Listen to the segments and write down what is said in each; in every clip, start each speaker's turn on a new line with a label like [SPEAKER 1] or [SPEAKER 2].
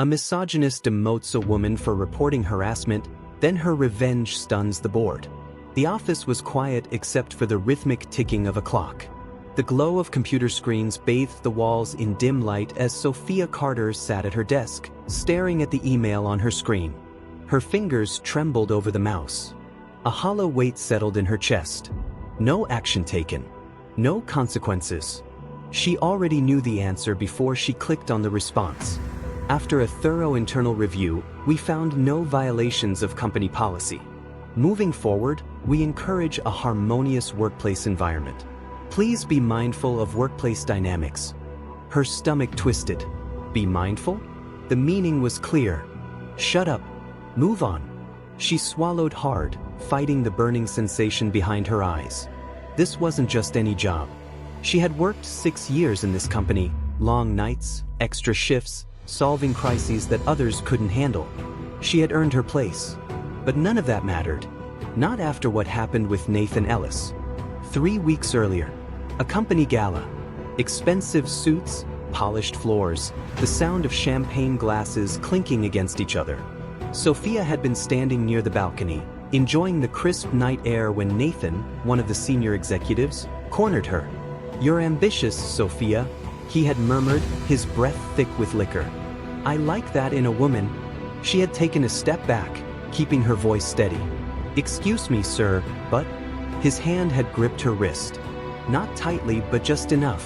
[SPEAKER 1] A misogynist demotes a woman for reporting harassment, then her revenge stuns the board. The office was quiet except for the rhythmic ticking of a clock. The glow of computer screens bathed the walls in dim light as Sophia Carter sat at her desk, staring at the email on her screen. Her fingers trembled over the mouse. A hollow weight settled in her chest. No action taken. No consequences. She already knew the answer before she clicked on the response. After a thorough internal review, we found no violations of company policy. Moving forward, we encourage a harmonious workplace environment. Please be mindful of workplace dynamics. Her stomach twisted. Be mindful? The meaning was clear. Shut up. Move on. She swallowed hard, fighting the burning sensation behind her eyes. This wasn't just any job. She had worked 6 years in this company, long nights, extra shifts, solving crises that others couldn't handle. She had earned her place. But none of that mattered. Not after what happened with Nathan Ellis. 3 weeks earlier, a company gala. Expensive suits, polished floors, the sound of champagne glasses clinking against each other. Sophia had been standing near the balcony, enjoying the crisp night air when Nathan, one of the senior executives, cornered her. "You're ambitious, Sophia," he had murmured, his breath thick with liquor. "I like that in a woman." She had taken a step back, keeping her voice steady. "Excuse me, sir, but..." His hand had gripped her wrist. Not tightly, but just enough.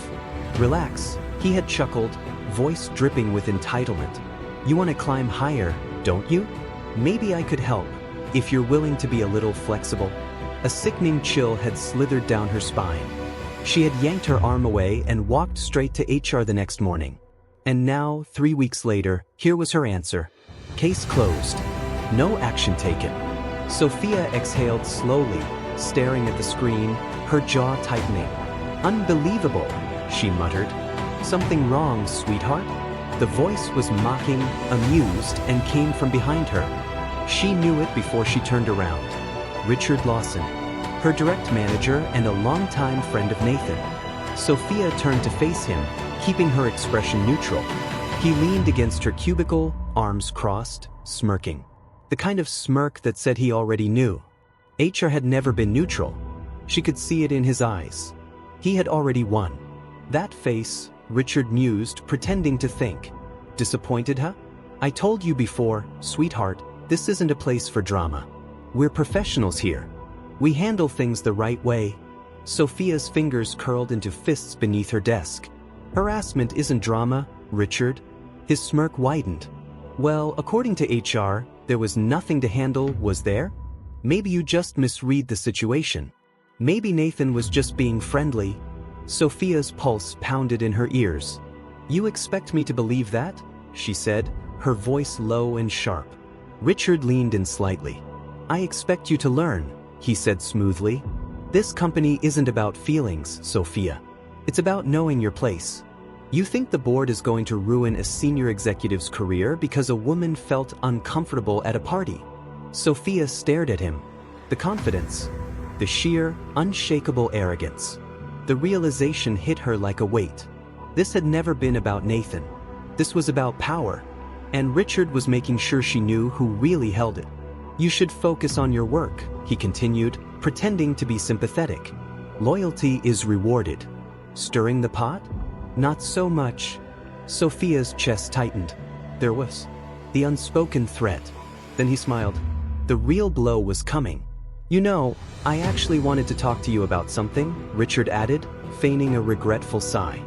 [SPEAKER 1] "Relax," he had chuckled, voice dripping with entitlement. "You want to climb higher, don't you? Maybe I could help, if you're willing to be a little flexible." A sickening chill had slithered down her spine. She had yanked her arm away and walked straight to HR the next morning. And now, 3 weeks later, here was her answer. Case closed. No action taken. Sophia exhaled slowly, staring at the screen, her jaw tightening. "Unbelievable," she muttered. "Something wrong, sweetheart?" The voice was mocking, amused, and came from behind her. She knew it before she turned around. Richard Lawson, her direct manager and a longtime friend of Nathan. Sophia turned to face him, keeping her expression neutral. He leaned against her cubicle, arms crossed, smirking. The kind of smirk that said he already knew. HR had never been neutral. She could see it in his eyes. He had already won. That face, Richard mused, pretending to think. Disappointed, huh? "I told you before, sweetheart, this isn't a place for drama. We're professionals here. We handle things the right way." Sophia's fingers curled into fists beneath her desk. "Harassment isn't drama, Richard." His smirk widened. "Well, according to HR, there was nothing to handle, was there? Maybe you just misread the situation. Maybe Nathan was just being friendly." Sophia's pulse pounded in her ears. "You expect me to believe that?" she said, her voice low and sharp. Richard leaned in slightly. "I expect you to learn," he said smoothly. "This company isn't about feelings, Sophia. It's about knowing your place. You think the board is going to ruin a senior executive's career because a woman felt uncomfortable at a party?" Sophia stared at him. The confidence, the sheer, unshakable arrogance. The realization hit her like a weight. This had never been about Nathan. This was about power. And Richard was making sure she knew who really held it. "You should focus on your work," he continued, pretending to be sympathetic. "Loyalty is rewarded. Stirring the pot? Not so much." Sophia's chest tightened. There was the unspoken threat. Then he smiled. The real blow was coming. "You know, I actually wanted to talk to you about something," Richard added, feigning a regretful sigh.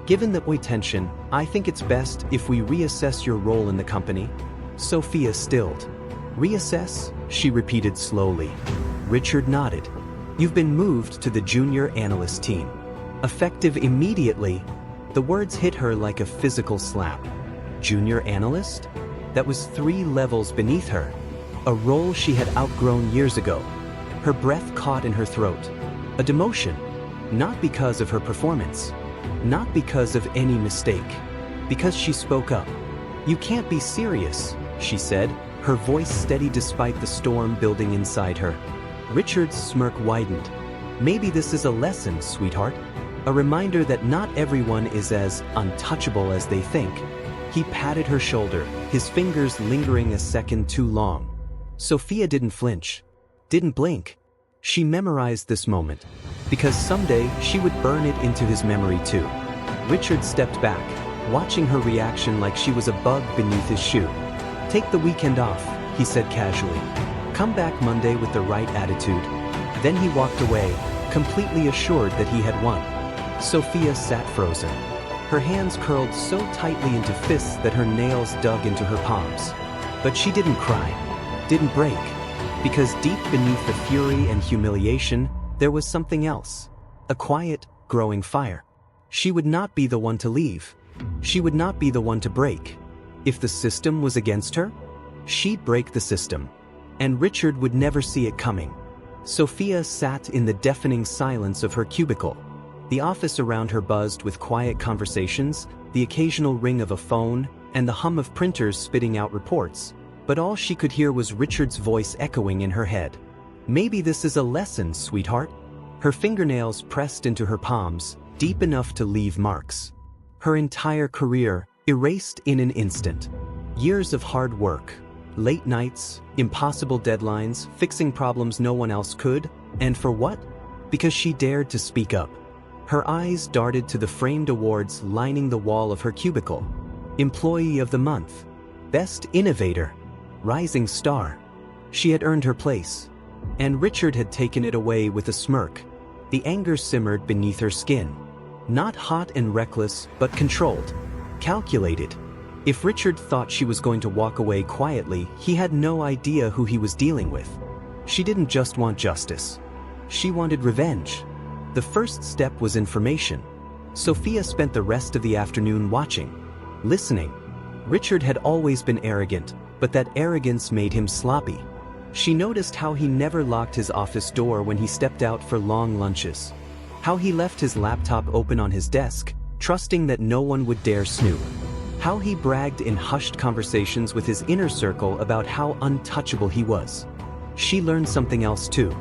[SPEAKER 1] "Given the tension, I think it's best if we reassess your role in the company." Sophia stilled. "Reassess?" she repeated slowly. Richard nodded. "You've been moved to the junior analyst team. Effective immediately." The words hit her like a physical slap. Junior analyst? That was 3 levels beneath her. A role she had outgrown years ago. Her breath caught in her throat. A demotion. Not because of her performance. Not because of any mistake. Because she spoke up. "You can't be serious," she said, her voice steady despite the storm building inside her. Richard's smirk widened. "Maybe this is a lesson, sweetheart. A reminder that not everyone is as untouchable as they think." He patted her shoulder, his fingers lingering a second too long. Sophia didn't flinch, didn't blink. She memorized this moment, because someday she would burn it into his memory too. Richard stepped back, watching her reaction like she was a bug beneath his shoe. "Take the weekend off," he said casually. "Come back Monday with the right attitude." Then he walked away, completely assured that he had won. Sophia sat frozen. Her hands curled so tightly into fists that her nails dug into her palms. But she didn't cry, didn't break, because deep beneath the fury and humiliation, there was something else. A quiet, growing fire. She would not be the one to leave. She would not be the one to break. If the system was against her, she'd break the system. And Richard would never see it coming. Sophia sat in the deafening silence of her cubicle. The office around her buzzed with quiet conversations, the occasional ring of a phone, and the hum of printers spitting out reports. But all she could hear was Richard's voice echoing in her head. "Maybe this is a lesson, sweetheart." Her fingernails pressed into her palms, deep enough to leave marks. Her entire career erased in an instant. Years of hard work, late nights, impossible deadlines, fixing problems no one else could, and for what? Because she dared to speak up. Her eyes darted to the framed awards lining the wall of her cubicle. Employee of the Month, Best Innovator, Rising Star. She had earned her place, and Richard had taken it away with a smirk. The anger simmered beneath her skin. Not hot and reckless, but controlled, calculated. If Richard thought she was going to walk away quietly, he had no idea who he was dealing with. She didn't just want justice. She wanted revenge. The first step was information. Sophia spent the rest of the afternoon watching, listening. Richard had always been arrogant, but that arrogance made him sloppy. She noticed how he never locked his office door when he stepped out for long lunches. How he left his laptop open on his desk, trusting that no one would dare snoop. How he bragged in hushed conversations with his inner circle about how untouchable he was. She learned something else too.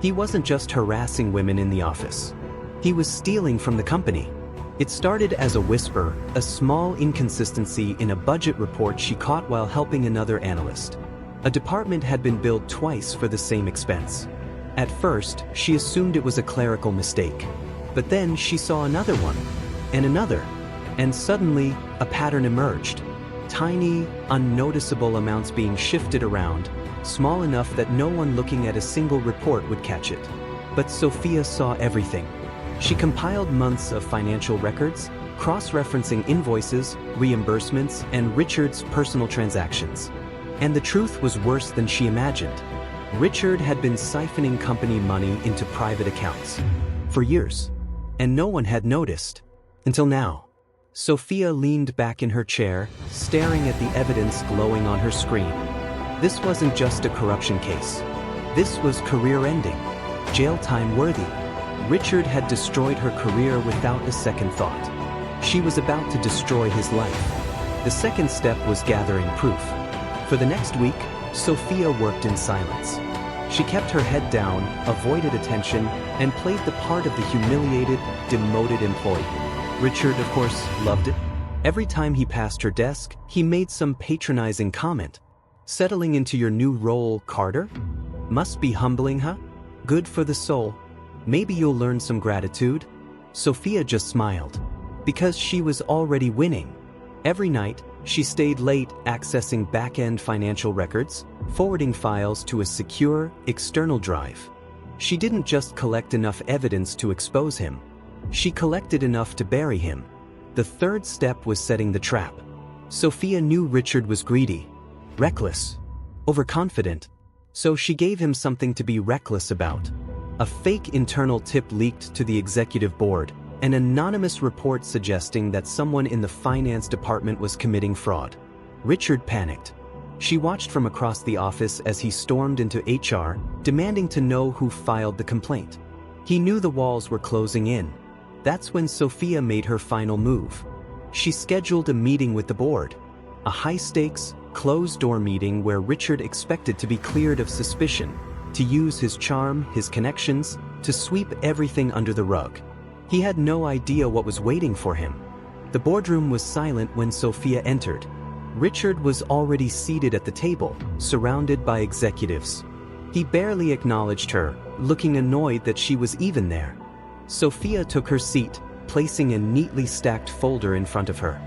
[SPEAKER 1] He wasn't just harassing women in the office. He was stealing from the company. It started as a whisper, a small inconsistency in a budget report she caught while helping another analyst. A department had been billed twice for the same expense. At first, she assumed it was a clerical mistake. But then she saw another one, and another, and suddenly, a pattern emerged. Tiny, unnoticeable amounts being shifted around, small enough that no one looking at a single report would catch it. But Sophia saw everything. She compiled months of financial records, cross-referencing invoices, reimbursements, and Richard's personal transactions. And the truth was worse than she imagined. Richard had been siphoning company money into private accounts for years, and no one had noticed. Until now. Sophia leaned back in her chair, staring at the evidence glowing on her screen. This wasn't just a corruption case. This was career-ending, jail time worthy. Richard had destroyed her career without a second thought. She was about to destroy his life. The second step was gathering proof. For the next week, Sophia worked in silence. She kept her head down, avoided attention, and played the part of the humiliated, demoted employee. Richard, of course, loved it. Every time he passed her desk, he made some patronizing comment. "Settling into your new role, Carter? Must be humbling, huh? Good for the soul. Maybe you'll learn some gratitude." Sophia just smiled. Because she was already winning. Every night, she stayed late accessing back-end financial records, forwarding files to a secure, external drive. She didn't just collect enough evidence to expose him. She collected enough to bury him. The third step was setting the trap. Sophia knew Richard was greedy, reckless, overconfident, so she gave him something to be reckless about. A fake internal tip leaked to the executive board, an anonymous report suggesting that someone in the finance department was committing fraud. Richard panicked. She watched from across the office as he stormed into HR, demanding to know who filed the complaint. He knew the walls were closing in. That's when Sophia made her final move. She scheduled a meeting with the board. A high-stakes, closed-door meeting where Richard expected to be cleared of suspicion, to use his charm, his connections, to sweep everything under the rug. He had no idea what was waiting for him. The boardroom was silent when Sophia entered. Richard was already seated at the table, surrounded by executives. He barely acknowledged her, looking annoyed that she was even there. Sophia took her seat, placing a neatly stacked folder in front of her.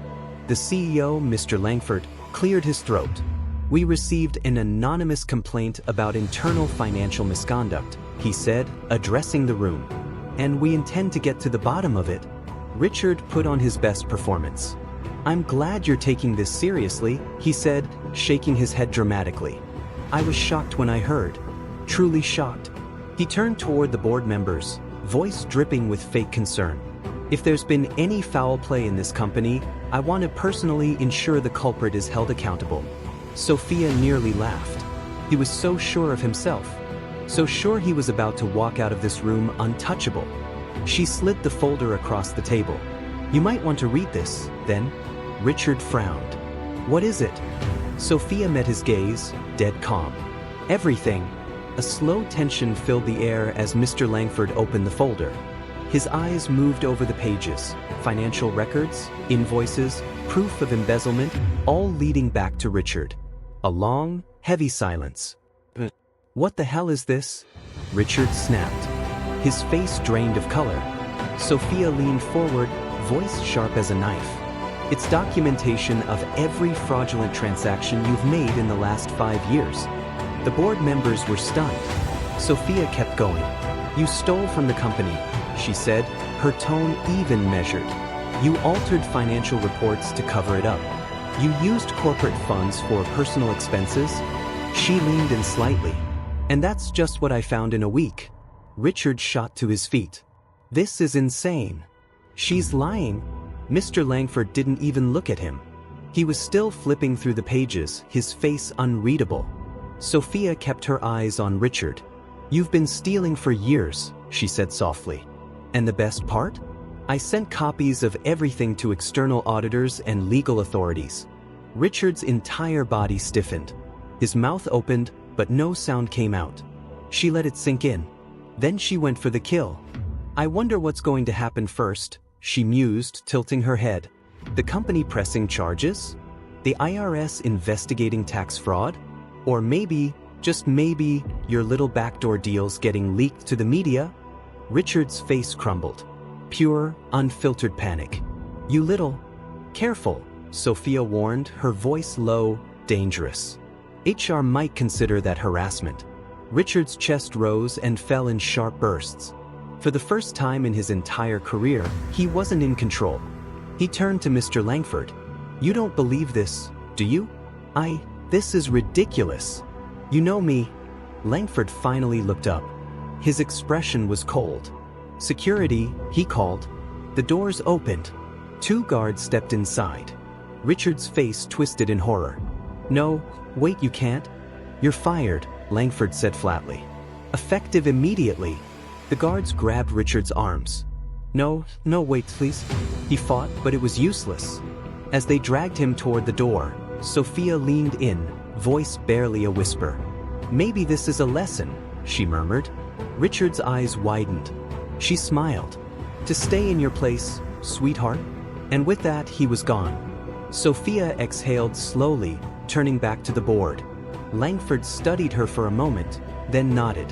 [SPEAKER 1] The CEO, Mr. Langford, cleared his throat. "We received an anonymous complaint about internal financial misconduct," he said, addressing the room. "And we intend to get to the bottom of it." Richard put on his best performance. "I'm glad you're taking this seriously," he said, shaking his head dramatically. "I was shocked when I heard. Truly shocked." He turned toward the board members, voice dripping with fake concern. "If there's been any foul play in this company, I want to personally ensure the culprit is held accountable." Sophia nearly laughed. He was so sure of himself. So sure he was about to walk out of this room untouchable. She slid the folder across the table. "You might want to read this, then." Richard frowned. "What is it?" Sophia met his gaze, dead calm. "Everything." A slow tension filled the air as Mr. Langford opened the folder. His eyes moved over the pages. Financial records, invoices, proof of embezzlement, all leading back to Richard. A long, heavy silence. "What the hell is this?" Richard snapped. His face drained of color. Sophia leaned forward, voice sharp as a knife. "It's documentation of every fraudulent transaction you've made in the last 5 years." The board members were stunned. Sophia kept going. "You stole from the company," she said, her tone even measured. "You altered financial reports to cover it up. You used corporate funds for personal expenses." She leaned in slightly. "And that's just what I found in a week." Richard shot to his feet. "This is insane." "She's lying." Mr. Langford didn't even look at him. He was still flipping through the pages, his face unreadable. Sophia kept her eyes on Richard. "You've been stealing for years," she said softly. "And the best part? I sent copies of everything to external auditors and legal authorities." Richard's entire body stiffened. His mouth opened, but no sound came out. She let it sink in. Then she went for the kill. "I wonder what's going to happen first," she mused, tilting her head. "The company pressing charges? The IRS investigating tax fraud? Or maybe, just maybe, your little backdoor deals getting leaked to the media?" Richard's face crumbled. Pure, unfiltered panic. "You little..." "Careful," Sophia warned, her voice low, dangerous. "HR might consider that harassment." Richard's chest rose and fell in sharp bursts. For the first time in his entire career, he wasn't in control. He turned to Mr. Langford. "You don't believe this, do you?" This is ridiculous. "You know me." Langford finally looked up. His expression was cold. "Security," he called. The doors opened. 2 guards stepped inside. Richard's face twisted in horror. "No, wait, you can't." "You're fired," Langford said flatly. "Effective immediately." The guards grabbed Richard's arms. No, wait, please." He fought, but it was useless. As they dragged him toward the door, Sophia leaned in, voice barely a whisper. "Maybe this is a lesson," she murmured. Richard's eyes widened. She smiled. "To stay in your place, sweetheart." And with that, he was gone. Sophia exhaled slowly, turning back to the board. Langford studied her for a moment, then nodded.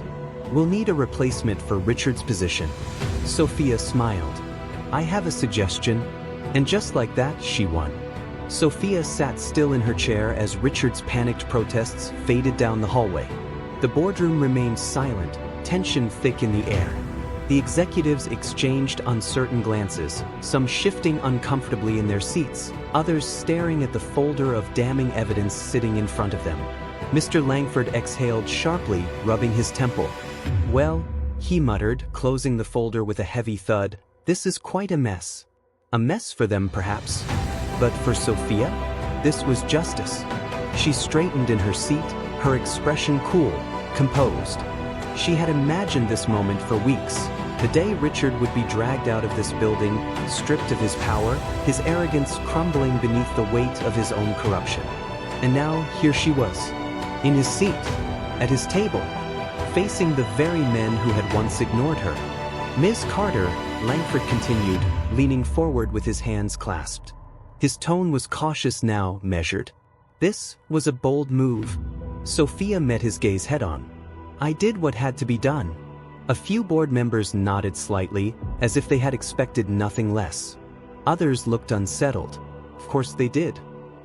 [SPEAKER 1] "We'll need a replacement for Richard's position." Sophia smiled. "I have a suggestion." And just like that, she won. Sophia sat still in her chair as Richard's panicked protests faded down the hallway. The boardroom remained silent, tension thick in the air. The executives exchanged uncertain glances, some shifting uncomfortably in their seats, others staring at the folder of damning evidence sitting in front of them. Mr. Langford exhaled sharply, rubbing his temple. "Well," he muttered, closing the folder with a heavy thud, "this is quite a mess." A mess for them, perhaps. But for Sophia, this was justice. She straightened in her seat, her expression cool, composed. She had imagined this moment for weeks, the day Richard would be dragged out of this building, stripped of his power, his arrogance crumbling beneath the weight of his own corruption. And now, here she was, in his seat, at his table, facing the very men who had once ignored her. "Ms. Carter," Langford continued, leaning forward with his hands clasped. His tone was cautious now, measured. This was a bold move. Sophia met his gaze head-on. I did what had to be done. A few board members nodded slightly, as if they had expected nothing less. Others looked unsettled. Of course they did.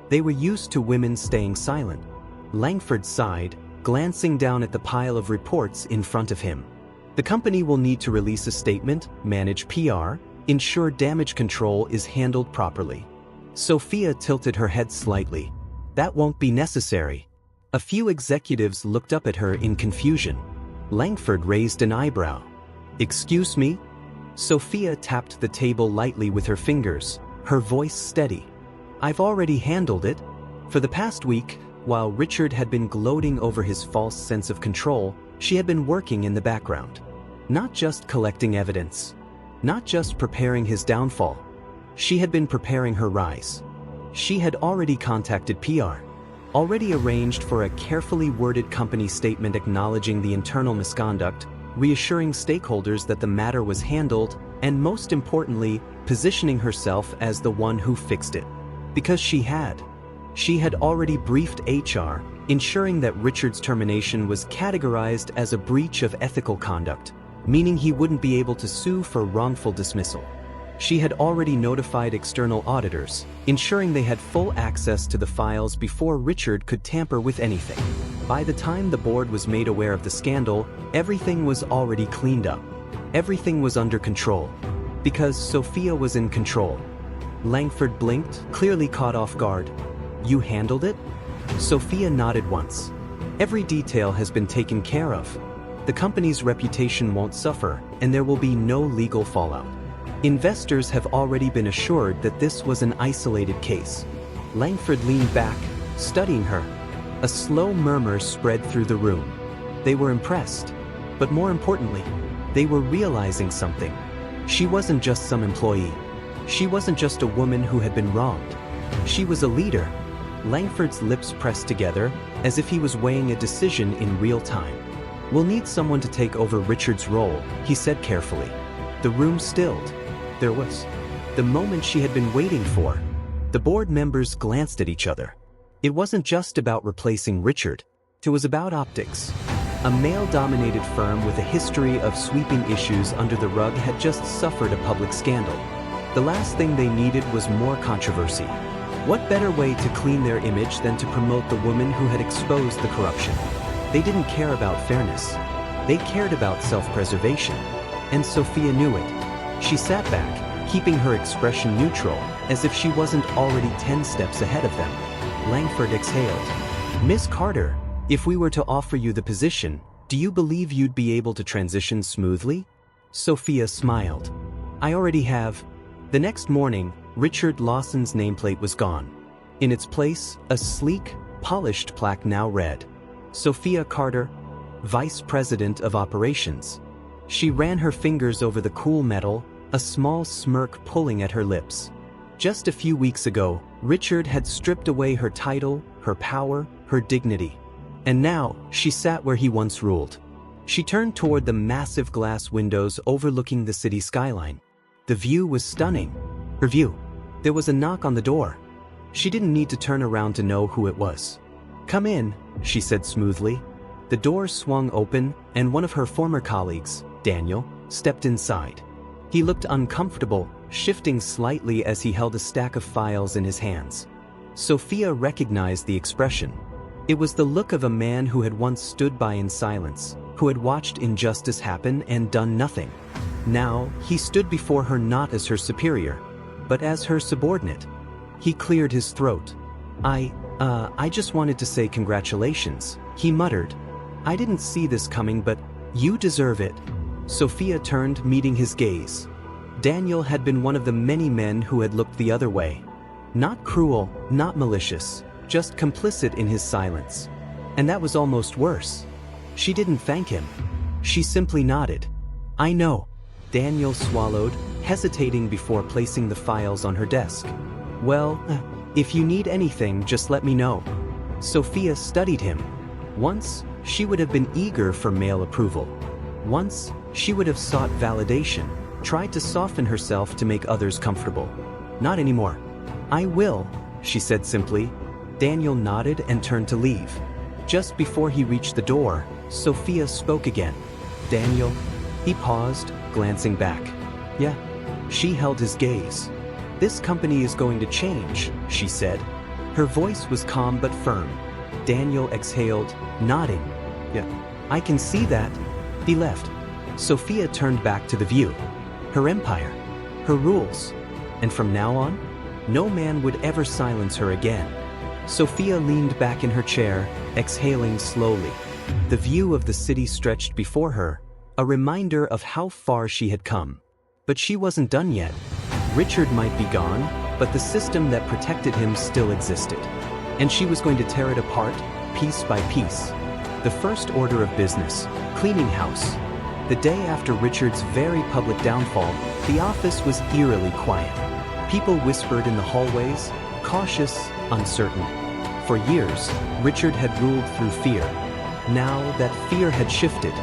[SPEAKER 1] They were used to women staying silent. Langford sighed, glancing down at the pile of reports in front of him. The company will need to release a statement, manage PR, ensure damage control is handled properly. Sophia tilted her head slightly. That won't be necessary. A few executives looked up at her in confusion. Langford raised an eyebrow. Excuse me? Sophia tapped the table lightly with her fingers, her voice steady. I've already handled it. For the past week, while Richard had been gloating over his false sense of control, she had been working in the background. Not just collecting evidence. Not just preparing his downfall. She had been preparing her rise. She had already contacted PR. Already arranged for a carefully worded company statement acknowledging the internal misconduct, reassuring stakeholders that the matter was handled, and most importantly, positioning herself as the one who fixed it. Because she had. She had already briefed HR, ensuring that Richard's termination was categorized as a breach of ethical conduct, meaning he wouldn't be able to sue for wrongful dismissal. She had already notified external auditors, ensuring they had full access to the files before Richard could tamper with anything. By the time the board was made aware of the scandal, everything was already cleaned up. Everything was under control. Because Sophia was in control. Langford blinked, clearly caught off guard. You handled it? Sophia nodded once. Every detail has been taken care of. The company's reputation won't suffer, and there will be no legal fallout. Investors have already been assured that this was an isolated case. Langford leaned back, studying her. A slow murmur spread through the room. They were impressed. But more importantly, they were realizing something. She wasn't just some employee. She wasn't just a woman who had been wronged. She was a leader. Langford's lips pressed together, as if he was weighing a decision in real time. We'll need someone to take over Richard's role, he said carefully. The room stilled. There was the moment she had been waiting for. The board members glanced at each other. It wasn't just about replacing Richard. It was about optics. A male-dominated firm with a history of sweeping issues under the rug had just suffered a public scandal. The last thing they needed was more controversy. What better way to clean their image than to promote the woman who had exposed the corruption? They didn't care about fairness. They cared about self-preservation. And Sophia knew it. She sat back, keeping her expression neutral, as if she wasn't already 10 steps ahead of them. Langford exhaled. Miss Carter, if we were to offer you the position, do you believe you'd be able to transition smoothly? Sophia smiled. I already have. The next morning, Richard Lawson's nameplate was gone. In its place, a sleek, polished plaque now read, Sophia Carter, Vice President of Operations. She ran her fingers over the cool metal, a small smirk pulling at her lips. Just a few weeks ago, Richard had stripped away her title, her power, her dignity. And now, she sat where he once ruled. She turned toward the massive glass windows overlooking the city skyline. The view was stunning. Her view. There was a knock on the door. She didn't need to turn around to know who it was. Come in, she said smoothly. The door swung open, and one of her former colleagues, Daniel, stepped inside. He looked uncomfortable, shifting slightly as he held a stack of files in his hands. Sophia recognized the expression. It was the look of a man who had once stood by in silence, who had watched injustice happen and done nothing. Now, he stood before her not as her superior, but as her subordinate. He cleared his throat. I just wanted to say congratulations, he muttered. I didn't see this coming, but you deserve it. Sophia turned, meeting his gaze. Daniel had been one of the many men who had looked the other way. Not cruel, not malicious, just complicit in his silence. And that was almost worse. She didn't thank him. She simply nodded. I know. Daniel swallowed, hesitating before placing the files on her desk. Well, if you need anything, just let me know. Sophia studied him. Once, she would have been eager for male approval. Once, she would have sought validation, tried to soften herself to make others comfortable. Not anymore. I will, she said simply. Daniel nodded and turned to leave. Just before he reached the door, Sophia spoke again. Daniel? He paused, glancing back. Yeah. She held his gaze. This company is going to change, she said. Her voice was calm but firm. Daniel exhaled, nodding. Yeah. I can see that. He left. Sophia turned back to the view. Her empire. Her rules. And from now on, no man would ever silence her again. Sophia leaned back in her chair, exhaling slowly. The view of the city stretched before her, a reminder of how far she had come. But she wasn't done yet. Richard might be gone, but the system that protected him still existed. And she was going to tear it apart, piece by piece. The first order of business, cleaning house. The day after Richard's very public downfall, the office was eerily quiet. People whispered in the hallways, cautious, uncertain. For years, Richard had ruled through fear. Now that fear had shifted,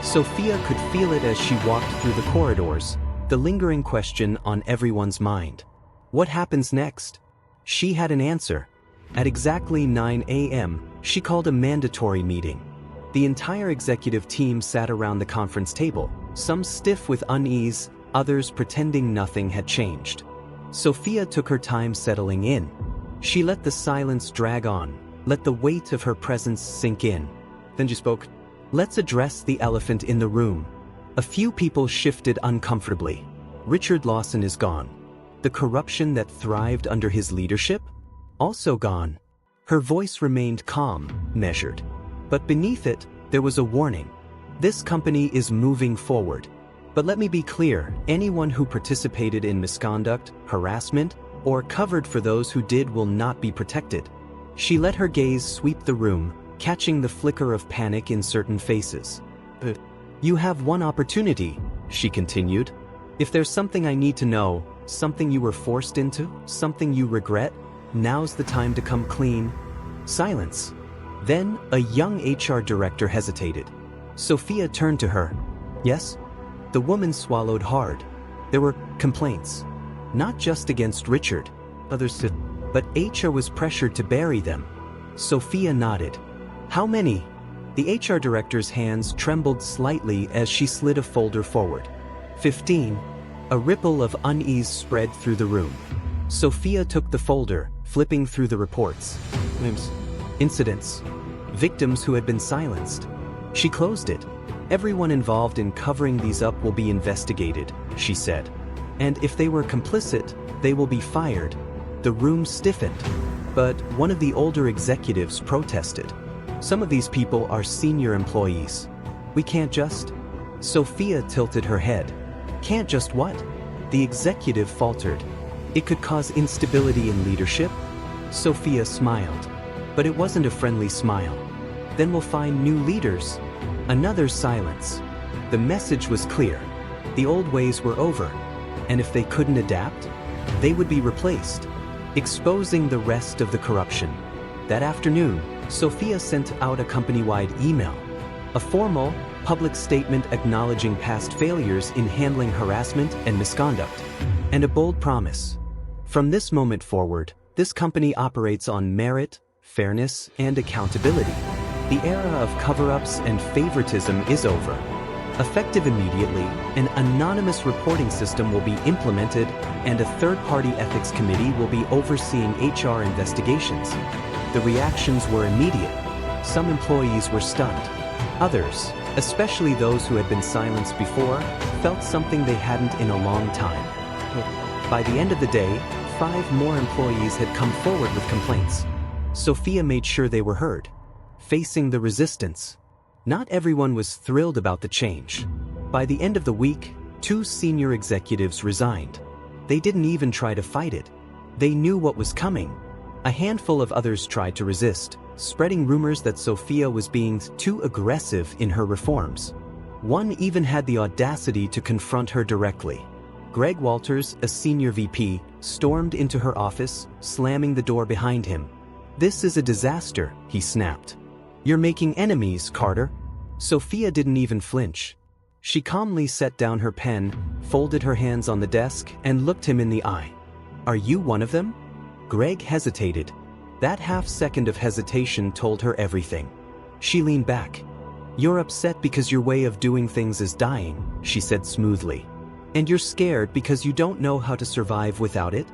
[SPEAKER 1] Sophia could feel it as she walked through the corridors, the lingering question on everyone's mind. What happens next? She had an answer. At exactly 9 a.m., she called a mandatory meeting. The entire executive team sat around the conference table, some stiff with unease, others pretending nothing had changed. Sophia took her time settling in. She let the silence drag on, let the weight of her presence sink in. Then she spoke. Let's address the elephant in the room. A few people shifted uncomfortably. Richard Lawson is gone. The corruption that thrived under his leadership? Also gone. Her voice remained calm, measured. But beneath it, there was a warning. This company is moving forward. But let me be clear, anyone who participated in misconduct, harassment, or covered for those who did will not be protected. She let her gaze sweep the room, catching the flicker of panic in certain faces. You have one opportunity, she continued. If there's something I need to know, something you were forced into, something you regret, now's the time to come clean. Silence. Then, a young HR director hesitated. Sophia turned to her. Yes? The woman swallowed hard. There were complaints. Not just against Richard, others too, but HR was pressured to bury them. Sophia nodded. How many? The HR director's hands trembled slightly as she slid a folder forward. 15. A ripple of unease spread through the room. Sophia took the folder, flipping through the reports. Names. Incidents. Victims who had been silenced. She closed it. Everyone involved in covering these up will be investigated, she said. And if they were complicit, they will be fired. The room stiffened. But one of the older executives protested. Some of these people are senior employees. We can't just... Sophia tilted her head. Can't just what? The executive faltered. It could cause instability in leadership? Sophia smiled. But it wasn't a friendly smile. Then we'll find new leaders. Another silence. The message was clear. The old ways were over. And if they couldn't adapt, they would be replaced, exposing the rest of the corruption. That afternoon, Sophia sent out a company-wide email. A formal, public statement acknowledging past failures in handling harassment and misconduct. And a bold promise. From this moment forward, this company operates on merit, fairness, and accountability. The era of cover-ups and favoritism is over. Effective immediately, an anonymous reporting system will be implemented, and a third-party ethics committee will be overseeing HR investigations. The reactions were immediate. Some employees were stunned. Others, especially those who had been silenced before, felt something they hadn't in a long time. By the end of the day, 5 more employees had come forward with complaints. Sophia made sure they were heard. Facing the resistance. Not everyone was thrilled about the change. By the end of the week, 2 senior executives resigned. They didn't even try to fight it. They knew what was coming. A handful of others tried to resist, spreading rumors that Sophia was being too aggressive in her reforms. One even had the audacity to confront her directly. Greg Walters, a senior VP, stormed into her office, slamming the door behind him. "This is a disaster," he snapped. "You're making enemies, Carter." Sophia didn't even flinch. She calmly set down her pen, folded her hands on the desk, and looked him in the eye. "Are you one of them?" Greg hesitated. That half-second of hesitation told her everything. She leaned back. "You're upset because your way of doing things is dying," she said smoothly. "And you're scared because you don't know how to survive without it?"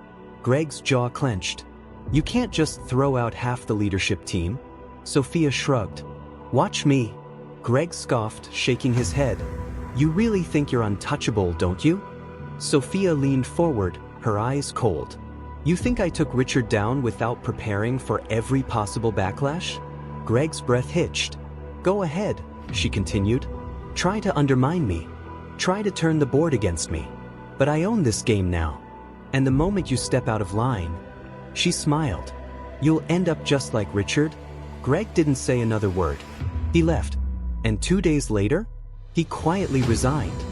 [SPEAKER 1] Greg's jaw clenched. "You can't just throw out half the leadership team." Sophia shrugged. "Watch me." Greg scoffed, shaking his head. "You really think you're untouchable, don't you?" Sophia leaned forward, her eyes cold. "You think I took Richard down without preparing for every possible backlash?" Greg's breath hitched. "Go ahead," she continued. "Try to undermine me. Try to turn the board against me. But I own this game now. And the moment you step out of line..." She smiled. "You'll end up just like Richard." Greg didn't say another word. He left. And 2 days later, he quietly resigned.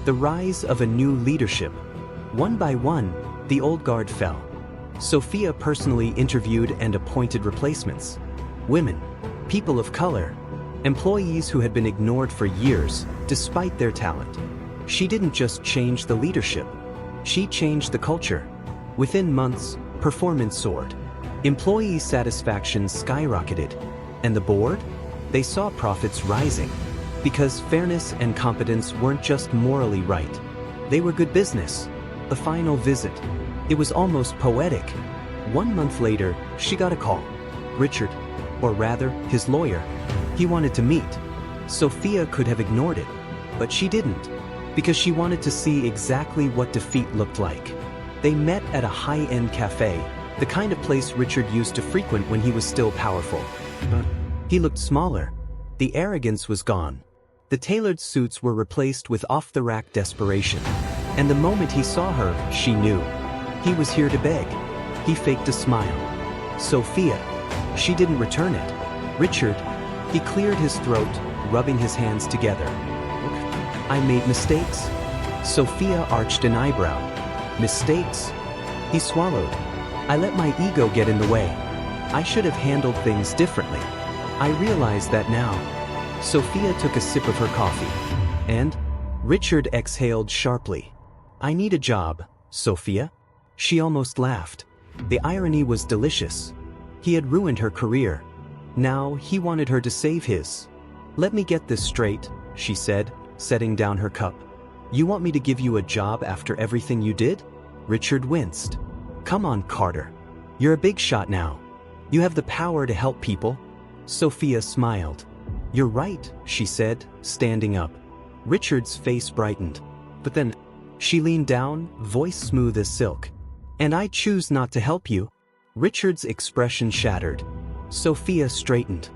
[SPEAKER 1] The rise of a new leadership. One by one, the old guard fell. Sophia personally interviewed and appointed replacements. Women, people of color, employees who had been ignored for years, despite their talent. She didn't just change the leadership. She changed the culture. Within months, performance soared. Employee satisfaction skyrocketed. And the board? They saw profits rising. Because fairness and competence weren't just morally right. They were good business. The final visit. It was almost poetic. 1 month later, she got a call. Richard, or rather, his lawyer. He wanted to meet. Sophia could have ignored it, but she didn't. Because she wanted to see exactly what defeat looked like. They met at a high-end cafe, the kind of place Richard used to frequent when he was still powerful. But he looked smaller. The arrogance was gone. The tailored suits were replaced with off-the-rack desperation. And the moment he saw her, she knew. He was here to beg. He faked a smile. Sophia. She didn't return it. Richard. He cleared his throat, rubbing his hands together. "I made mistakes." Sophia arched an eyebrow. "Mistakes?" He swallowed. "I let my ego get in the way. I should have handled things differently. I realize that now." Sophia took a sip of her coffee. And Richard exhaled sharply. "I need a job, Sophia." She almost laughed. The irony was delicious. He had ruined her career. Now he wanted her to save his. "Let me get this straight," she said, setting down her cup. "You want me to give you a job after everything you did?" Richard winced. "Come on, Carter. You're a big shot now. You have the power to help people." Sophia smiled. "You're right," she said, standing up. Richard's face brightened. But then, she leaned down, voice smooth as silk. "And I choose not to help you." Richard's expression shattered. Sophia straightened.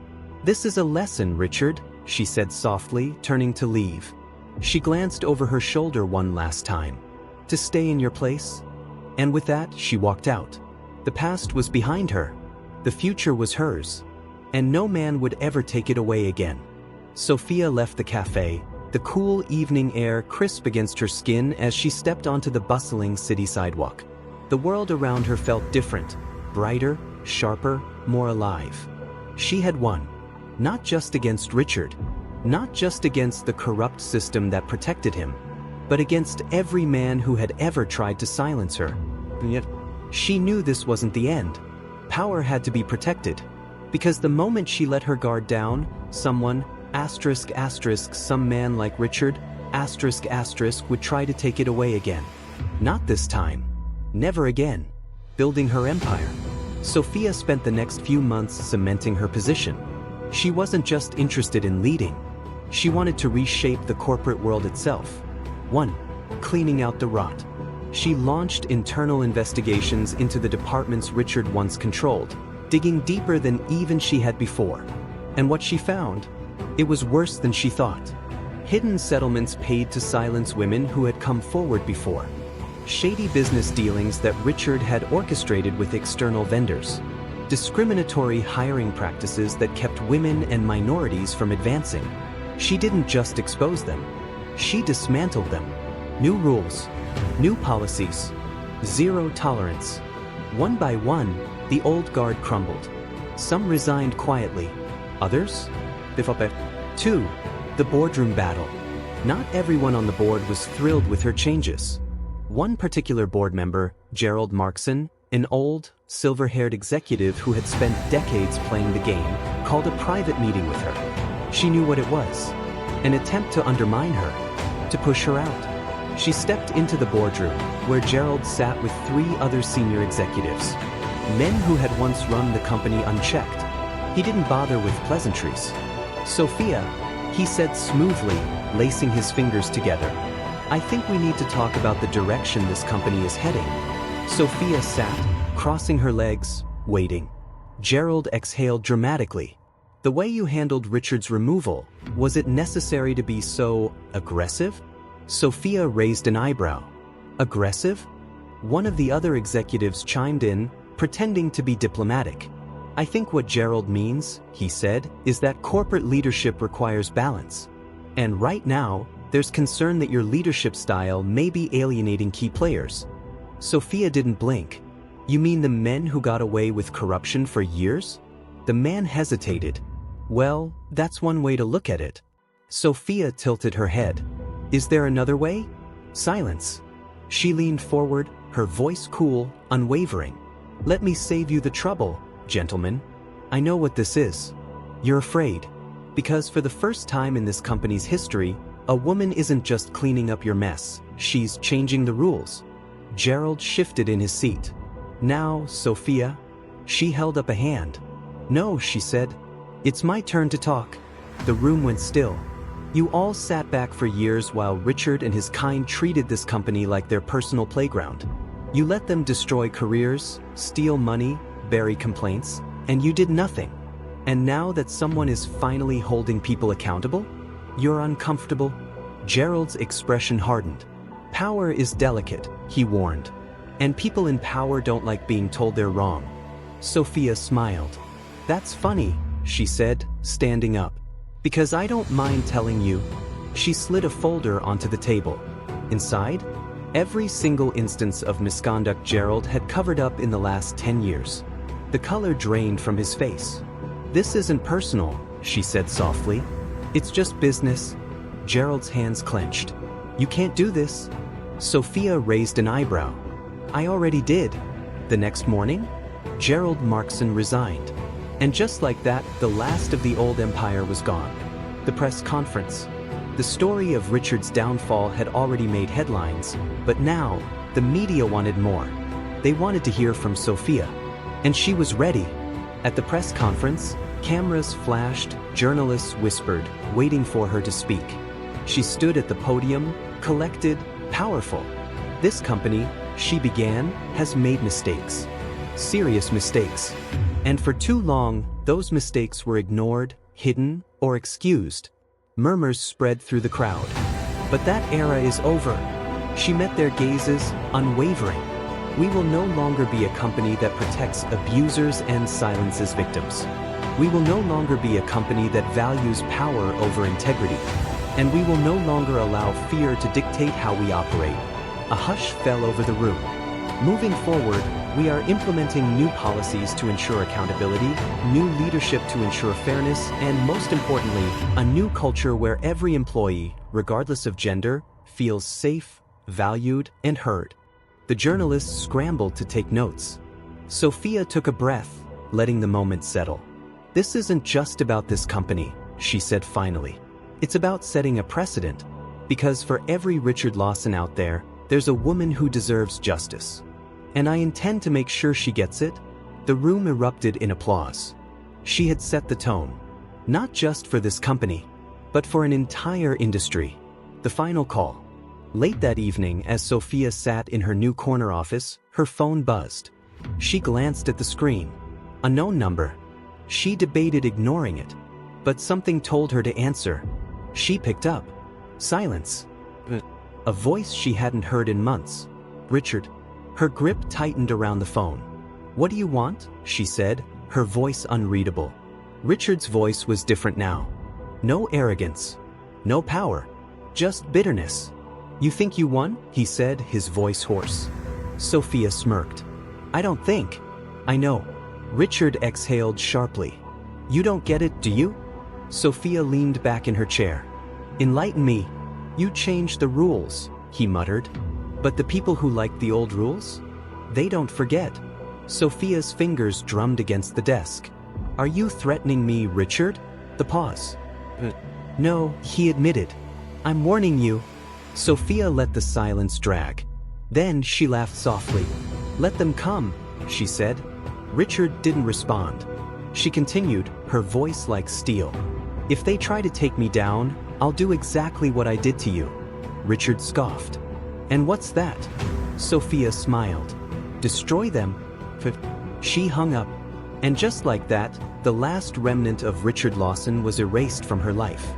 [SPEAKER 1] "This is a lesson, Richard," she said softly, turning to leave. She glanced over her shoulder one last time. "To stay in your place?" And with that, she walked out. The past was behind her. The future was hers. And no man would ever take it away again. Sophia left the cafe, the cool evening air crisp against her skin as she stepped onto the bustling city sidewalk. The world around her felt different, brighter, sharper, more alive. She had won. Not just against Richard, not just against the corrupt system that protected him, but against every man who had ever tried to silence her. And yet, she knew this wasn't the end. Power had to be protected. Because the moment she let her guard down, someone, some man like Richard, would try to take it away again. Not this time. Never again. Building her empire. Sophia spent the next few months cementing her position. She wasn't just interested in leading. She wanted to reshape the corporate world itself. 1. Cleaning out the rot. She launched internal investigations into the departments Richard once controlled, digging deeper than even she had before. And what she found? It was worse than she thought. Hidden settlements paid to silence women who had come forward before. Shady business dealings that Richard had orchestrated with external vendors. Discriminatory hiring practices that kept women and minorities from advancing. She didn't just expose them. She dismantled them. New rules. New policies. Zero tolerance. One by one, the old guard crumbled. Some resigned quietly. Others? 2. The boardroom battle. Not everyone on the board was thrilled with her changes. One particular board member, Gerald Markson, an old, silver-haired executive who had spent decades playing the game, called a private meeting with her. She knew what it was. An attempt to undermine her, to push her out. She stepped into the boardroom, where Gerald sat with 3 other senior executives. Men who had once run the company unchecked. He didn't bother with pleasantries. "Sophia," he said smoothly, lacing his fingers together. "I think we need to talk about the direction this company is heading." Sophia sat, crossing her legs, waiting. Gerald exhaled dramatically. "The way you handled Richard's removal, was it necessary to be so aggressive?" Sophia raised an eyebrow. "Aggressive?" One of the other executives chimed in, pretending to be diplomatic. "I think what Gerald means," he said, "is that corporate leadership requires balance. And right now, there's concern that your leadership style may be alienating key players." Sophia didn't blink. "You mean the men who got away with corruption for years?" The man hesitated. "Well, that's one way to look at it." Sophia tilted her head. "Is there another way?" Silence. She leaned forward, her voice cool, unwavering. "Let me save you the trouble, gentlemen. I know what this is. You're afraid. Because for the first time in this company's history, a woman isn't just cleaning up your mess, she's changing the rules." Gerald shifted in his seat. "Now, Sophia." She held up a hand. "No," she said. "It's my turn to talk." The room went still. "You all sat back for years while Richard and his kind treated this company like their personal playground. You let them destroy careers, steal money, bury complaints, and you did nothing. And now that someone is finally holding people accountable, you're uncomfortable?" Gerald's expression hardened. "Power is delicate," he warned. "And people in power don't like being told they're wrong." Sophia smiled. "That's funny," she said, standing up. "Because I don't mind telling you." She slid a folder onto the table. Inside, every single instance of misconduct Gerald had covered up in the last 10 years. The color drained from his face. "This isn't personal," she said softly. "It's just business." Gerald's hands clenched. "You can't do this." Sophia raised an eyebrow. "I already did." The next morning, Gerald Markson resigned. And just like that, the last of the old empire was gone. The press conference. The story of Richard's downfall had already made headlines, but now, the media wanted more. They wanted to hear from Sophia. And she was ready. At the press conference, cameras flashed, journalists whispered, waiting for her to speak. She stood at the podium, collected, powerful. "This company," she began, "has made mistakes. Serious mistakes. And for too long, those mistakes were ignored, hidden, or excused." Murmurs spread through the crowd. "But that era is over." She met their gazes, unwavering. "We will no longer be a company that protects abusers and silences victims. We will no longer be a company that values power over integrity. And we will no longer allow fear to dictate how we operate." A hush fell over the room. "Moving forward, we are implementing new policies to ensure accountability, new leadership to ensure fairness, and most importantly, a new culture where every employee, regardless of gender, feels safe, valued, and heard." The journalists scrambled to take notes. Sophia took a breath, letting the moment settle. "This isn't just about this company," she said finally. "It's about setting a precedent. Because for every Richard Lawson out there, there's a woman who deserves justice. And I intend to make sure she gets it." The room erupted in applause. She had set the tone. Not just for this company, but for an entire industry. The final call. Late that evening, as Sophia sat in her new corner office, her phone buzzed. She glanced at the screen. A known number. She debated ignoring it. But something told her to answer. She picked up. Silence. A voice she hadn't heard in months. "Richard." Her grip tightened around the phone. "What do you want?" she said, her voice unreadable. Richard's voice was different now. No arrogance. No power. Just bitterness. "You think you won?" he said, his voice hoarse. Sophia smirked. "I don't think. I know." Richard exhaled sharply. "You don't get it, do you?" Sophia leaned back in her chair. "Enlighten me." You changed the rules, he muttered. But the people who liked the old rules? They don't forget. Sophia's fingers drummed against the desk. Are you threatening me, Richard? The pause. No, he admitted. I'm warning you. Sophia let the silence drag. Then she laughed softly. Let them come, she said. Richard didn't respond. She continued, her voice like steel. If they try to take me down, I'll do exactly what I did to you. Richard scoffed. And what's that? Sophia smiled. Destroy them. She hung up. And just like that, the last remnant of Richard Lawson was erased from her life.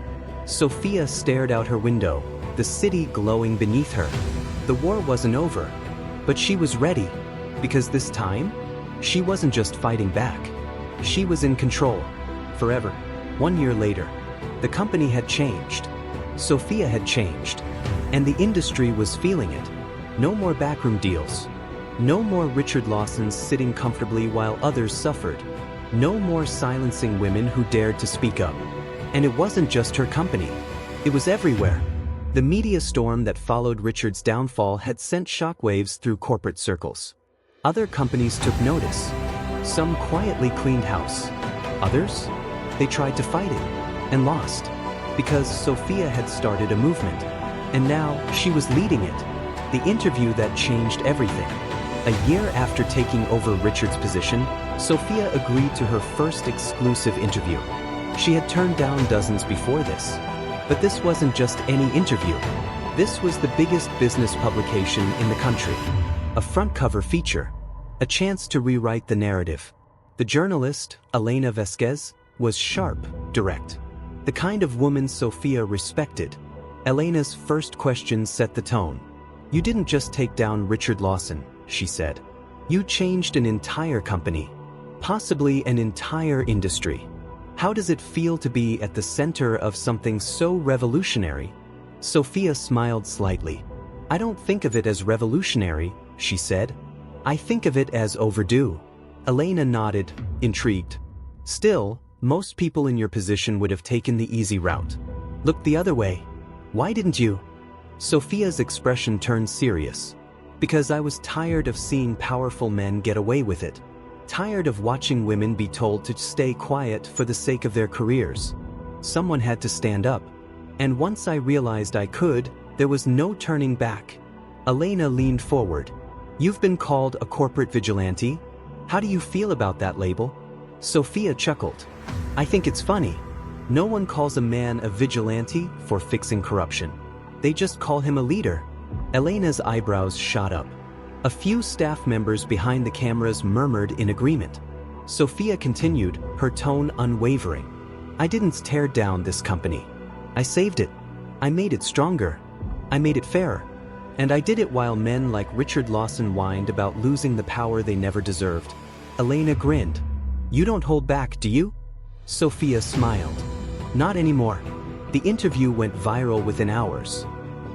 [SPEAKER 1] Sophia stared out her window, the city glowing beneath her. The war wasn't over, but she was ready, because this time, she wasn't just fighting back. She was in control. Forever. 1 year later, the company had changed. Sophia had changed. And the industry was feeling it. No more backroom deals. No more Richard Lawsons sitting comfortably while others suffered. No more silencing women who dared to speak up. And it wasn't just her company. It was everywhere. The media storm that followed Richard's downfall had sent shockwaves through corporate circles. Other companies took notice. Some quietly cleaned house. Others? They tried to fight it, and lost. Because Sophia had started a movement. And now, she was leading it. The interview that changed everything. A year after taking over Richard's position, Sophia agreed to her first exclusive interview. She had turned down dozens before this. But this wasn't just any interview. This was the biggest business publication in the country. A front cover feature. A chance to rewrite the narrative. The journalist, Elena Vasquez, was sharp, direct. The kind of woman Sophia respected. Elena's first question set the tone. You didn't just take down Richard Lawson, she said. You changed an entire company. Possibly an entire industry. How does it feel to be at the center of something so revolutionary? Sophia smiled slightly. I don't think of it as revolutionary, she said. I think of it as overdue. Elena nodded, intrigued. Still, most people in your position would have taken the easy route. Look the other way. Why didn't you? Sophia's expression turned serious. Because I was tired of seeing powerful men get away with it. Tired of watching women be told to stay quiet for the sake of their careers. Someone had to stand up. And once I realized I could, there was no turning back. Elena leaned forward. You've been called a corporate vigilante? How do you feel about that label? Sophia chuckled. I think it's funny. No one calls a man a vigilante for fixing corruption. They just call him a leader. Elena's eyebrows shot up. A few staff members behind the cameras murmured in agreement. Sophia continued, her tone unwavering. I didn't tear down this company. I saved it. I made it stronger. I made it fairer. And I did it while men like Richard Lawson whined about losing the power they never deserved. Elena grinned. You don't hold back, do you? Sophia smiled. Not anymore. The interview went viral within hours.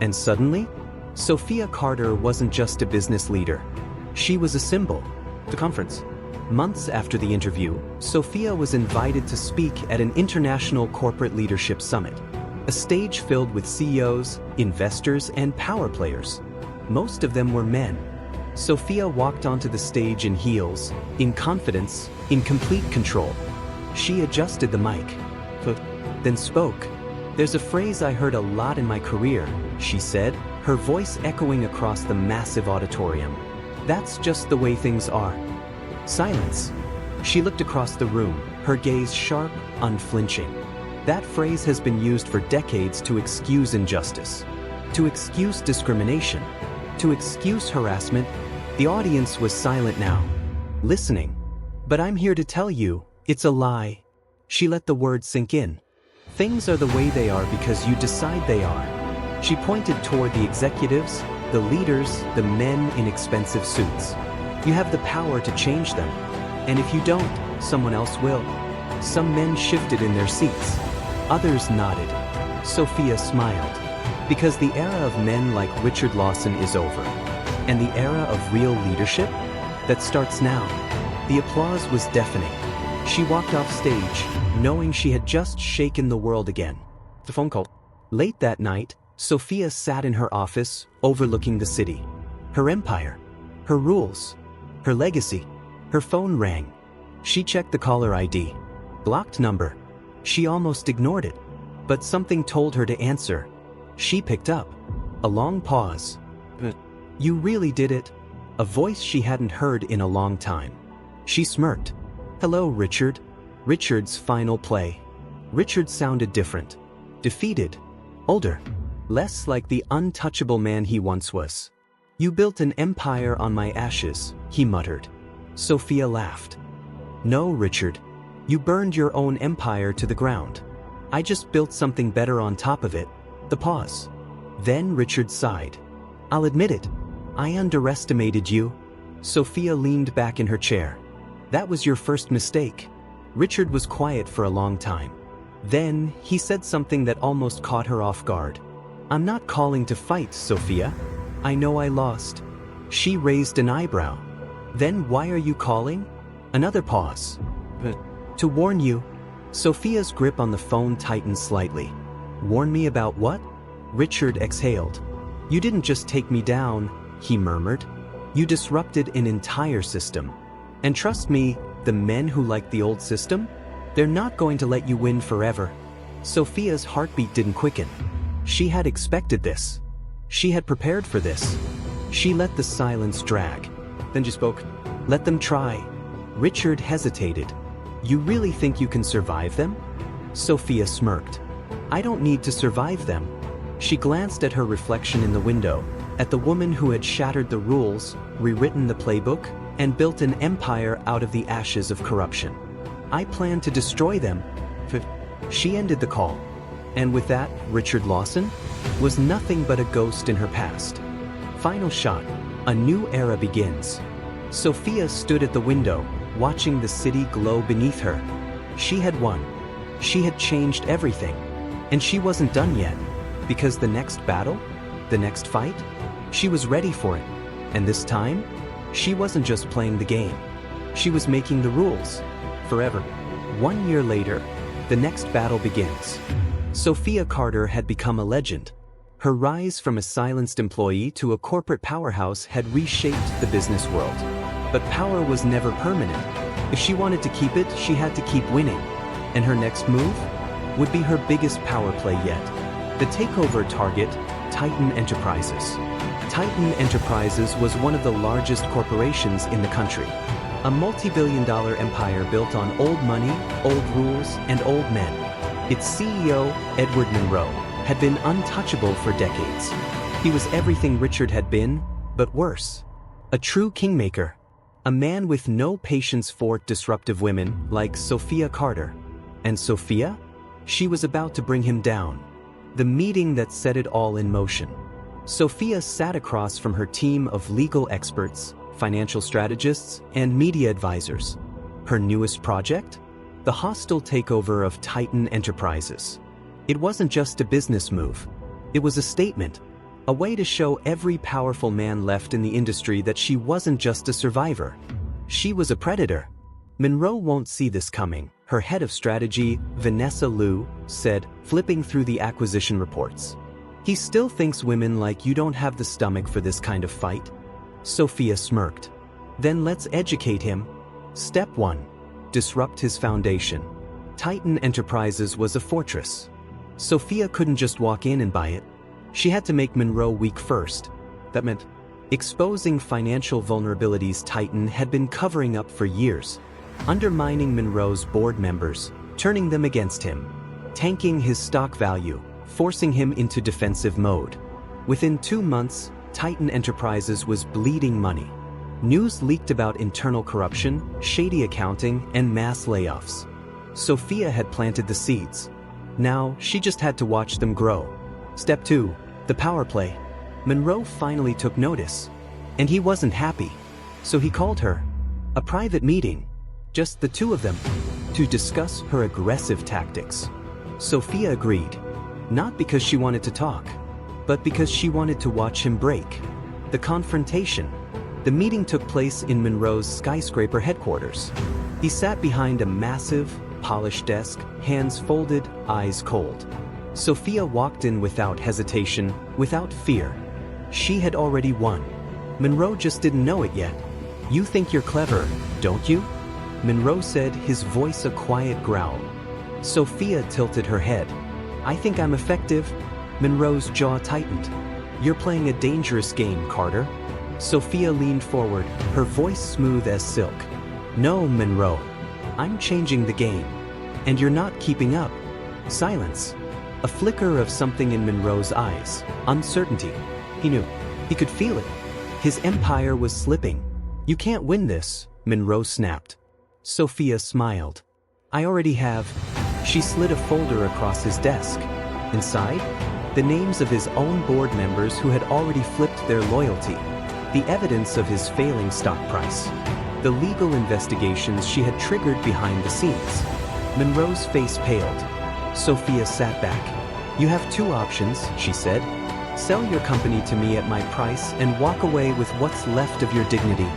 [SPEAKER 1] And suddenly, Sophia Carter wasn't just a business leader. She was a symbol. The conference. Months after the interview, Sophia was invited to speak at an international corporate leadership summit. A stage filled with CEOs, investors, and power players. Most of them were men. Sophia walked onto the stage in heels, in confidence, in complete control. She adjusted the mic, then spoke. There's a phrase I heard a lot in my career, she said, her voice echoing across the massive auditorium. That's just the way things are. Silence. She looked across the room, her gaze sharp, unflinching. That phrase has been used for decades to excuse injustice, to excuse discrimination, to excuse harassment. The audience was silent now, listening. But I'm here to tell you, it's a lie. She let the word sink in. Things are the way they are because you decide they are. She pointed toward the executives, the leaders, the men in expensive suits. You have the power to change them. And if you don't, someone else will. Some men shifted in their seats. Others nodded. Sophia smiled. Because the era of men like Richard Lawson is over. And the era of real leadership? That starts now. The applause was deafening. She walked off stage, knowing she had just shaken the world again. The phone call. Late that night, Sophia sat in her office, overlooking the city. Her empire, her rules, her legacy. Her phone rang. She checked the caller ID. Blocked number. She almost ignored it, but something told her to answer. She picked up. A long pause. "You really did it?" A voice she hadn't heard in a long time. She smirked. "Hello, Richard." Richard's final play. Richard sounded different. Defeated. Older. Less like the untouchable man he once was. "You built an empire on my ashes," he muttered. Sophia laughed. "No, Richard. You burned your own empire to the ground. I just built something better on top of it." The pause. Then Richard sighed. "I'll admit it. I underestimated you." Sophia leaned back in her chair. "That was your first mistake." Richard was quiet for a long time. Then, he said something that almost caught her off guard. "I'm not calling to fight, Sophia. I know I lost." She raised an eyebrow. "Then why are you calling?" Another pause. "To warn you." Sophia's grip on the phone tightened slightly. "Warn me about what?" Richard exhaled. "You didn't just take me down," he murmured. "You disrupted an entire system. And trust me, the men who like the old system, they're not going to let you win forever." Sophia's heartbeat didn't quicken. She had expected this. She had prepared for this. She let the silence drag. Then she spoke. "Let them try." Richard hesitated. "You really think you can survive them?" Sophia smirked. "I don't need to survive them." She glanced at her reflection in the window, at the woman who had shattered the rules, rewritten the playbook, and built an empire out of the ashes of corruption. "I plan to destroy them." She ended the call. And with that, Richard Lawson was nothing but a ghost in her past. Final shot. A new era begins. Sophia stood at the window, watching the city glow beneath her. She had won. She had changed everything. And she wasn't done yet. Because the next battle, the next fight, she was ready for it. And this time, she wasn't just playing the game. She was making the rules. Forever. 1 year later, the next battle begins. Sophia Carter had become a legend. Her rise from a silenced employee to a corporate powerhouse had reshaped the business world. But power was never permanent. If she wanted to keep it, she had to keep winning. And her next move would be her biggest power play yet. The takeover target, Titan Enterprises. Titan Enterprises was one of the largest corporations in the country. A multi-billion-dollar empire built on old money, old rules, and old men. Its CEO, Edward Monroe, had been untouchable for decades. He was everything Richard had been, but worse. A true kingmaker. A man with no patience for disruptive women like Sophia Carter. And Sophia? She was about to bring him down. The meeting that set it all in motion. Sophia sat across from her team of legal experts, financial strategists, and media advisors. Her newest project? The hostile takeover of Titan Enterprises. It wasn't just a business move. It was a statement. A way to show every powerful man left in the industry that she wasn't just a survivor. She was a predator. Monroe won't see this coming, her head of strategy, Vanessa Liu, said, flipping through the acquisition reports. He still thinks women like you don't have the stomach for this kind of fight. Sophia smirked. Then let's educate him. Step 1. Disrupt his foundation. Titan Enterprises was a fortress. Sophia couldn't just walk in and buy it. She had to make Monroe weak first. That meant exposing financial vulnerabilities Titan had been covering up for years, undermining Monroe's board members, turning them against him, tanking his stock value, forcing him into defensive mode. Within 2 months, Titan Enterprises was bleeding money. News leaked about internal corruption, shady accounting, and mass layoffs. Sophia had planted the seeds. Now, she just had to watch them grow. Step 2. The power play. Monroe finally took notice. And he wasn't happy. So he called her. A private meeting. Just the two of them. To discuss her aggressive tactics. Sophia agreed. Not because she wanted to talk, but because she wanted to watch him break. The confrontation. The meeting took place in Monroe's skyscraper headquarters. He sat behind a massive, polished desk, hands folded, eyes cold. Sophia walked in without hesitation, without fear. She had already won. Monroe just didn't know it yet. "You think you're clever, don't you?" Monroe said, his voice a quiet growl. Sophia tilted her head. "I think I'm effective." Monroe's jaw tightened. "You're playing a dangerous game, Carter." Sophia leaned forward, her voice smooth as silk. "No, Monroe. I'm changing the game. And you're not keeping up." Silence. A flicker of something in Monroe's eyes. Uncertainty. He knew. He could feel it. His empire was slipping. "You can't win this," Monroe snapped. Sophia smiled. "I already have." She slid a folder across his desk. Inside, the names of his own board members who had already flipped their loyalty. The evidence of his failing stock price. The legal investigations she had triggered behind the scenes. Monroe's face paled. Sophia sat back. "You have two options," she said. "Sell your company to me at my price and walk away with what's left of your dignity."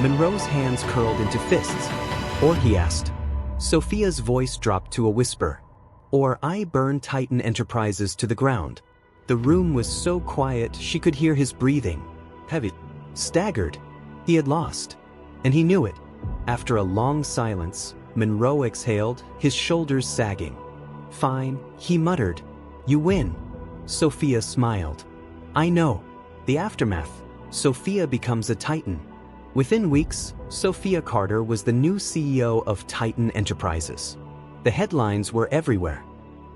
[SPEAKER 1] Monroe's hands curled into fists. "Or," he asked. Sophia's voice dropped to a whisper. "Or I burn Titan Enterprises to the ground." The room was so quiet she could hear his breathing. Heavy. Staggered. He had lost. And he knew it. After a long silence, Monroe exhaled, his shoulders sagging. "Fine," he muttered. "You win." Sophia smiled. "I know." The aftermath. Sophia becomes a Titan. Within weeks, Sophia Carter was the new CEO of Titan Enterprises. The headlines were everywhere.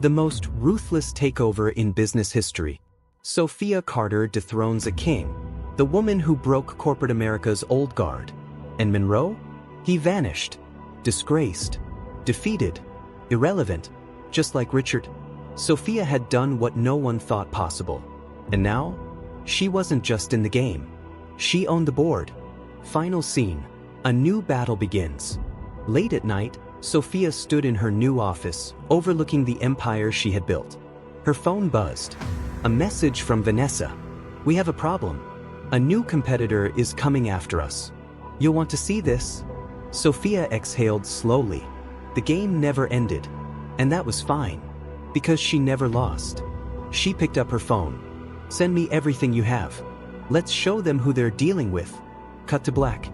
[SPEAKER 1] The most ruthless takeover in business history. Sophia Carter dethrones a king. The woman who broke corporate America's old guard. And Monroe? He vanished. Disgraced. Defeated. Irrelevant. Just like Richard. Sophia had done what no one thought possible. And now? She wasn't just in the game. She owned the board. Final scene. A new battle begins. Late at night, Sophia stood in her new office, overlooking the empire she had built. Her phone buzzed. A message from Vanessa. "We have a problem. A new competitor is coming after us. You'll want to see this." Sophia exhaled slowly. The game never ended. And that was fine. Because she never lost. She picked up her phone. "Send me everything you have. Let's show them who they're dealing with." Cut to black.